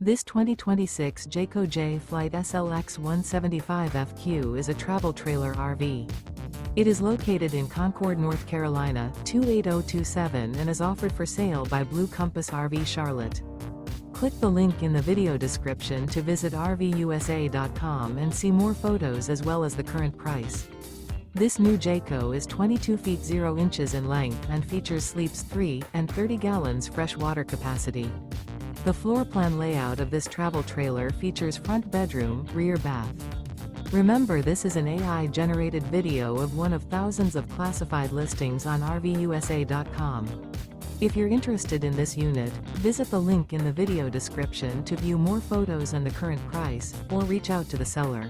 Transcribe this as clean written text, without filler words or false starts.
This 2026 Jayco Jay Flight SLX 175FQ is a travel trailer RV. It is located in Concord, North Carolina, 28027 and is offered for sale by Blue Compass RV Charlotte. Click the link in the video description to visit RVUSA.com and see more photos as well as the current price. This new Jayco is 22 feet 0 inches in length and features sleeps 3 and 30 gallons fresh water capacity. The floor plan layout of this travel trailer features front bedroom, rear bath. Remember, this is an AI-generated video of one of thousands of classified listings on RVUSA.com. If you're interested in this unit, visit the link in the video description to view more photos and the current price, or reach out to the seller.